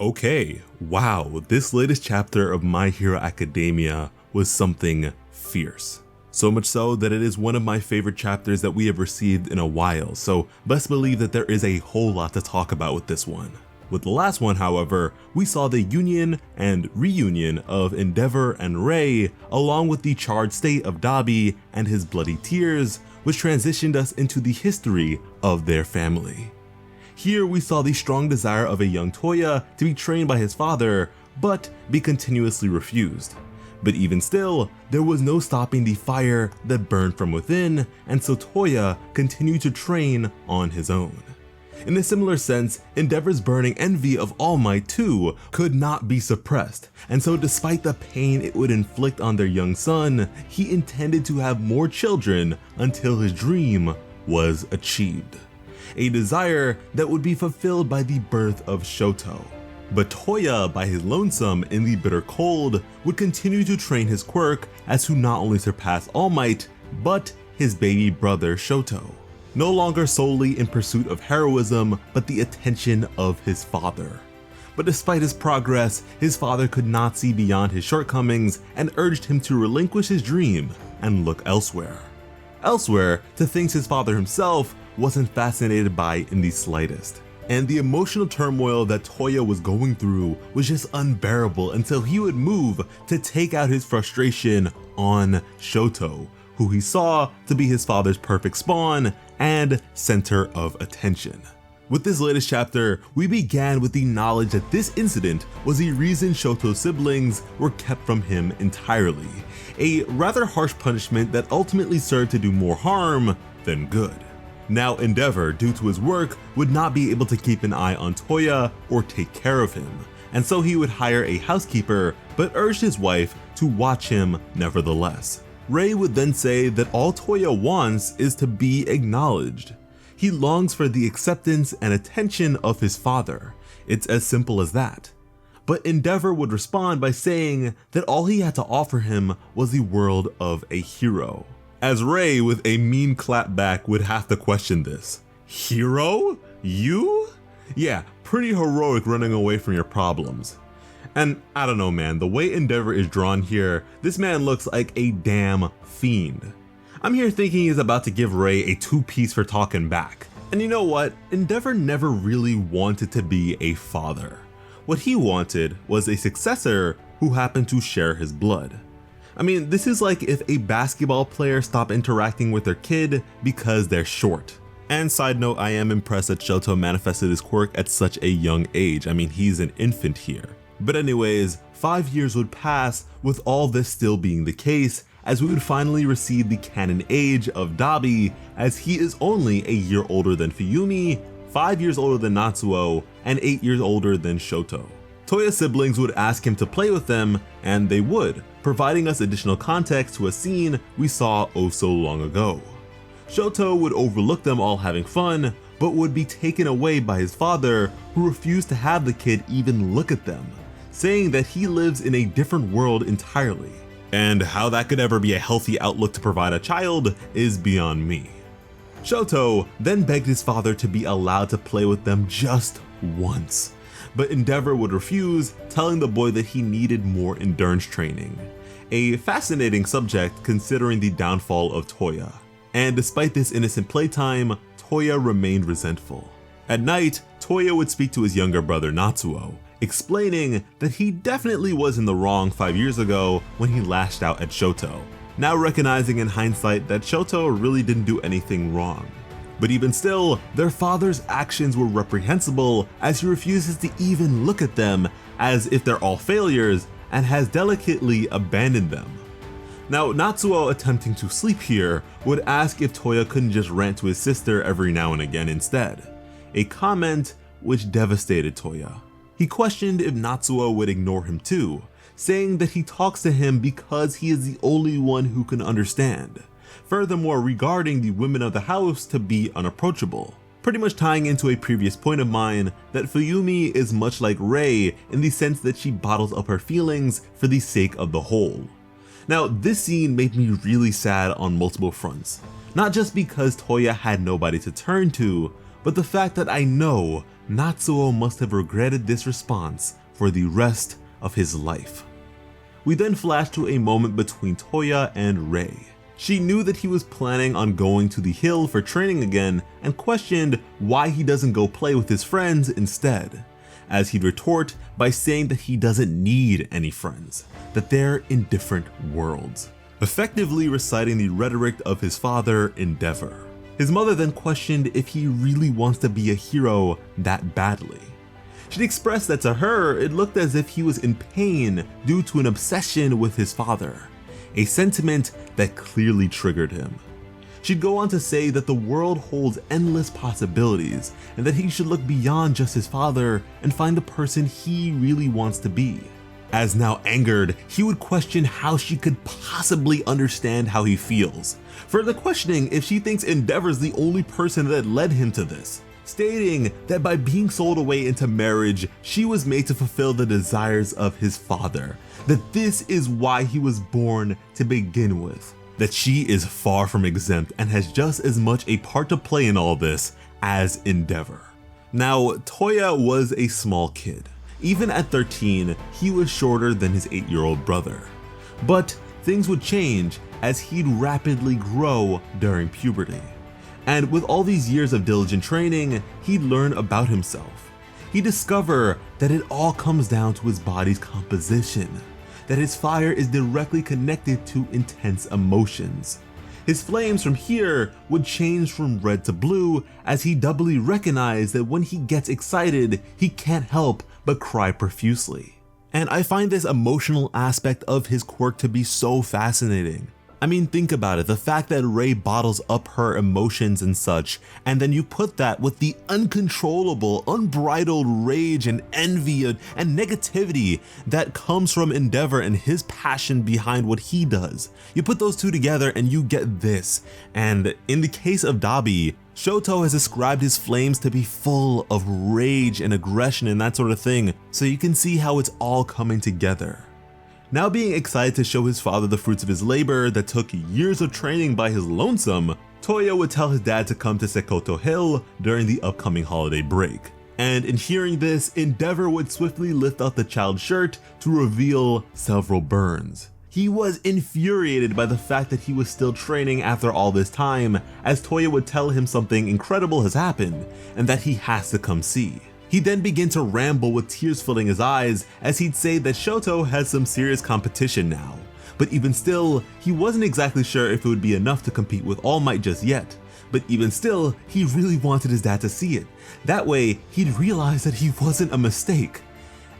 Okay, wow, this latest chapter of My Hero Academia was something fierce. So much so that it is one of my favorite chapters that we have received in a while, so best believe that there is a whole lot to talk about with this one. With the last one, however, we saw the union and reunion of Endeavor and Ray, along with the charred state of Dabi and his bloody tears, which transitioned us into the history of their family. Here we saw the strong desire of a young Toya to be trained by his father, but be continuously refused. But even still, there was no stopping the fire that burned from within, and so Toya continued to train on his own. In a similar sense, Endeavor's burning envy of All Might too could not be suppressed, and so despite the pain it would inflict on their young son, he intended to have more children until his dream was achieved. A desire that would be fulfilled by the birth of Shoto. But Toya, by his lonesome in the bitter cold, would continue to train his Quirk as to not only surpass All Might, but his baby brother Shoto. No longer solely in pursuit of heroism, but the attention of his father. But despite his progress, his father could not see beyond his shortcomings and urged him to relinquish his dream and look elsewhere. Elsewhere to things his father himself wasn't fascinated by in the slightest. And the emotional turmoil that Toya was going through was just unbearable until he would move to take out his frustration on Shoto, who he saw to be his father's perfect spawn and center of attention. With this latest chapter, we began with the knowledge that this incident was the reason Shoto's siblings were kept from him entirely, a rather harsh punishment that ultimately served to do more harm than good. Now Endeavor, due to his work, would not be able to keep an eye on Toya or take care of him, and so he would hire a housekeeper, but urged his wife to watch him nevertheless. Ray would then say that all Toya wants is to be acknowledged. He longs for the acceptance and attention of his father. It's as simple as that. But Endeavor would respond by saying that all he had to offer him was the world of a hero. As Ray, with a mean clapback, would have to question this. Hero? You? Yeah, pretty heroic running away from your problems. And I don't know, man, the way Endeavor is drawn here, this man looks like a damn fiend. I'm here thinking he's about to give Ray a two-piece for talking back. And you know what? Endeavor never really wanted to be a father. What he wanted was a successor who happened to share his blood. I mean, this is like if a basketball player stopped interacting with their kid because they're short. And side note, I am impressed that Shoto manifested his quirk at such a young age. I mean, he's an infant here. But anyways, 5 years would pass with all this still being the case, as we would finally receive the canon age of Dabi, as he is only a year older than Fuyumi, 5 years older than Natsuo, and 8 years older than Shoto. Toya's siblings would ask him to play with them, and they would, providing us additional context to a scene we saw oh so long ago. Shoto would overlook them all having fun, but would be taken away by his father, who refused to have the kid even look at them, saying that he lives in a different world entirely. And how that could ever be a healthy outlook to provide a child is beyond me. Shoto then begged his father to be allowed to play with them just once, but Endeavor would refuse, telling the boy that he needed more endurance training. A fascinating subject considering the downfall of Toya. And despite this innocent playtime, Toya remained resentful. At night, Toya would speak to his younger brother Natsuo, explaining that he definitely was in the wrong 5 years ago when he lashed out at Shoto, now recognizing in hindsight that Shoto really didn't do anything wrong. But even still, their father's actions were reprehensible, as he refuses to even look at them as if they're all failures and has delicately abandoned them. Now, Natsuo, attempting to sleep here, would ask if Toya couldn't just rant to his sister every now and again instead, a comment which devastated Toya. He questioned if Natsuo would ignore him too, saying that he talks to him because he is the only one who can understand. Furthermore, regarding the women of the house to be unapproachable, pretty much tying into a previous point of mine that Fuyumi is much like Rei in the sense that she bottles up her feelings for the sake of the whole. Now, this scene made me really sad on multiple fronts, not just because Toya had nobody to turn to, but the fact that I know Natsuo must have regretted this response for the rest of his life. We then flash to a moment between Toya and Rei. She knew that he was planning on going to the hill for training again and questioned why he doesn't go play with his friends instead, as he'd retort by saying that he doesn't need any friends, that they're in different worlds, effectively reciting the rhetoric of his father, Endeavor. His mother then questioned if he really wants to be a hero that badly. She'd expressed that to her, it looked as if he was in pain due to an obsession with his father, a sentiment that clearly triggered him. She'd go on to say that the world holds endless possibilities and that he should look beyond just his father and find the person he really wants to be. As now angered, he would question how she could possibly understand how he feels, further questioning if she thinks Endeavor's the only person that led him to this, stating that by being sold away into marriage, she was made to fulfill the desires of his father, that this is why he was born to begin with, that she is far from exempt and has just as much a part to play in all this as Endeavor. Now, Toya was a small kid. Even at 13, he was shorter than his 8-year-old brother. But things would change as he'd rapidly grow during puberty. And with all these years of diligent training, he'd learn about himself. He'd discover that it all comes down to his body's composition, that his fire is directly connected to intense emotions. His flames from here would change from red to blue as he doubly recognized that when he gets excited, he can't help but cry profusely. And I find this emotional aspect of his quirk to be so fascinating. I mean, think about it, the fact that Rei bottles up her emotions and such, and then you put that with the uncontrollable, unbridled rage and envy and negativity that comes from Endeavor and his passion behind what he does. You put those two together and you get this. And in the case of Dabi, Shoto has described his flames to be full of rage and aggression and that sort of thing, so you can see how it's all coming together. Now being excited to show his father the fruits of his labor that took years of training by his lonesome, Toya would tell his dad to come to Sekoto Hill during the upcoming holiday break. And in hearing this, Endeavor would swiftly lift up the child's shirt to reveal several burns. He was infuriated by the fact that he was still training after all this time, as Toya would tell him something incredible has happened and that he has to come see. He'd then begin to ramble with tears filling his eyes as he'd say that Shoto has some serious competition now, but even still, he wasn't exactly sure if it would be enough to compete with All Might just yet. But even still, he really wanted his dad to see it. That way, he'd realize that he wasn't a mistake.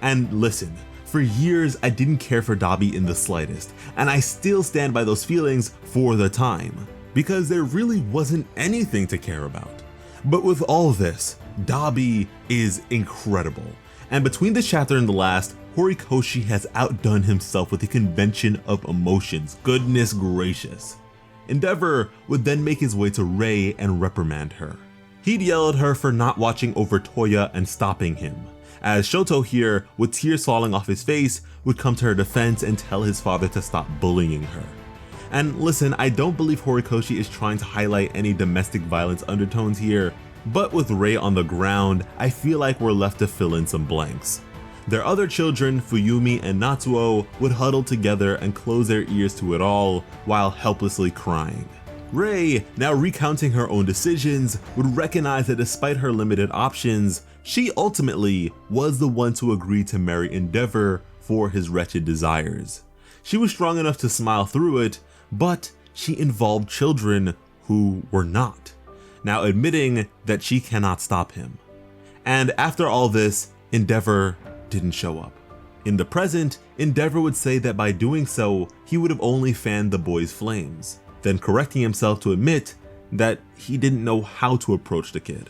And listen, for years I didn't care for Dabi in the slightest, and I still stand by those feelings for the time, because there really wasn't anything to care about. But with all this, Dabi is incredible, and between this chapter and the last, Horikoshi has outdone himself with the convention of emotions, goodness gracious. Endeavor would then make his way to Rei and reprimand her. He'd yell at her for not watching over Toya and stopping him, as Shoto here, with tears falling off his face, would come to her defense and tell his father to stop bullying her. And listen, I don't believe Horikoshi is trying to highlight any domestic violence undertones here, but with Rei on the ground, I feel like we're left to fill in some blanks. Their other children, Fuyumi and Natsuo, would huddle together and close their ears to it all while helplessly crying. Rei, now recounting her own decisions, would recognize that despite her limited options, she ultimately was the one to agree to marry Endeavor for his wretched desires. She was strong enough to smile through it, but she involved children who were not, now admitting that she cannot stop him. And after all this, Endeavor didn't show up. In the present, Endeavor would say that by doing so, he would have only fanned the boy's flames, then correcting himself to admit that he didn't know how to approach the kid,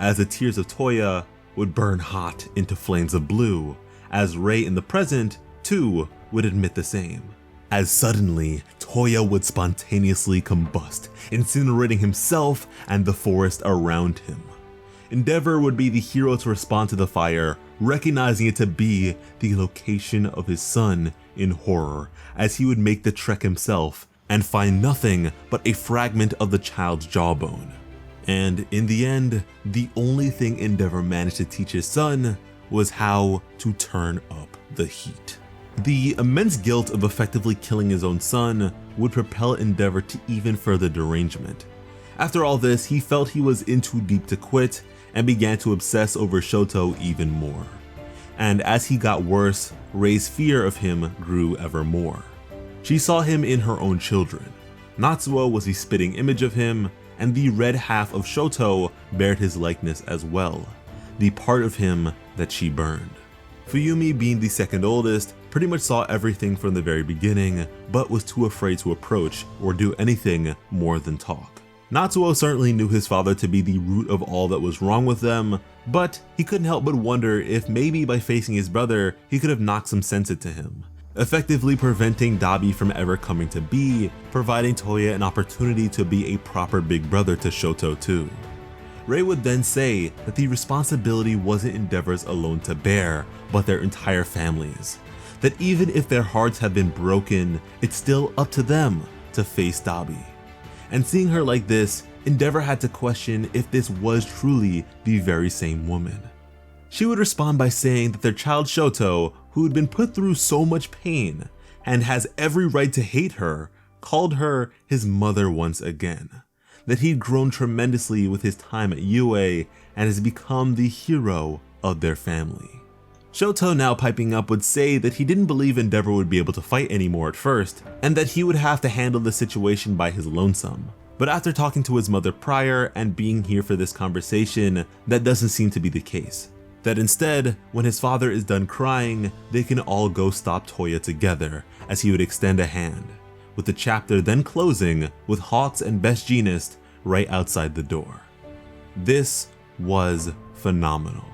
as the tears of Toya would burn hot into flames of blue, as Rei in the present, too, would admit the same. As suddenly, Toya would spontaneously combust, incinerating himself and the forest around him. Endeavor would be the hero to respond to the fire, recognizing it to be the location of his son in horror, as he would make the trek himself and find nothing but a fragment of the child's jawbone. And in the end, the only thing Endeavor managed to teach his son was how to turn up the heat. The immense guilt of effectively killing his own son would propel Endeavor to even further derangement. After all this, he felt he was in too deep to quit and began to obsess over Shoto even more. And as he got worse, Rei's fear of him grew ever more. She saw him in her own children. Natsuo was the spitting image of him, and the red half of Shoto bared his likeness as well, the part of him that she burned. Fuyumi, being the second oldest, pretty much saw everything from the very beginning, but was too afraid to approach or do anything more than talk. Natsuo certainly knew his father to be the root of all that was wrong with them, but he couldn't help but wonder if maybe by facing his brother, he could have knocked some sense into him, effectively preventing Dabi from ever coming to be, providing Toya an opportunity to be a proper big brother to Shoto too. Rei would then say that the responsibility wasn't Endeavor's alone to bear, but their entire families. That even if their hearts have been broken, it's still up to them to face Dabi. And seeing her like this, Endeavor had to question if this was truly the very same woman. She would respond by saying that their child Shoto, who had been put through so much pain and has every right to hate her, called her his mother once again. That he'd grown tremendously with his time at UA and has become the hero of their family. Shoto, now piping up, would say that he didn't believe Endeavor would be able to fight anymore at first, and that he would have to handle the situation by his lonesome. But after talking to his mother prior and being here for this conversation, that doesn't seem to be the case. That instead, when his father is done crying, they can all go stop Toya together, as he would extend a hand, with the chapter then closing with Hawks and Best Jeanist right outside the door. This was phenomenal.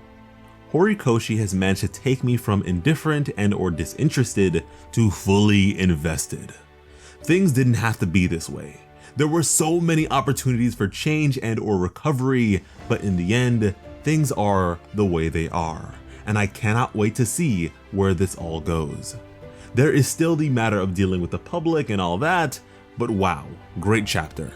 Horikoshi has managed to take me from indifferent and or disinterested to fully invested. Things didn't have to be this way. There were so many opportunities for change and or recovery, but in the end, things are the way they are, and I cannot wait to see where this all goes. There is still the matter of dealing with the public and all that, but wow, great chapter.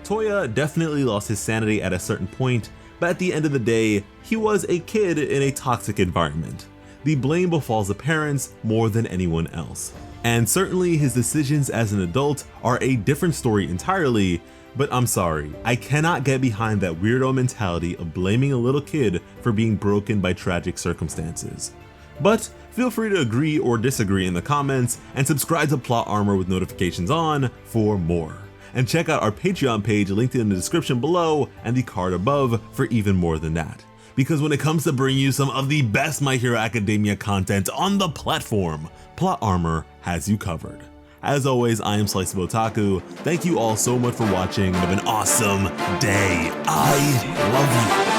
Toya definitely lost his sanity at a certain point, but at the end of the day, he was a kid in a toxic environment. The blame befalls the parents more than anyone else. And certainly his decisions as an adult are a different story entirely, but I'm sorry, I cannot get behind that weirdo mentality of blaming a little kid for being broken by tragic circumstances. But feel free to agree or disagree in the comments, and subscribe to Plot Armor with notifications on for more. And check out our Patreon page linked in the description below and the card above for even more than that. Because when it comes to bringing you some of the best My Hero Academia content on the platform, Plot Armor has you covered. As always, I am Slice of Otaku. Thank you all so much for watching and have an awesome day. I love you.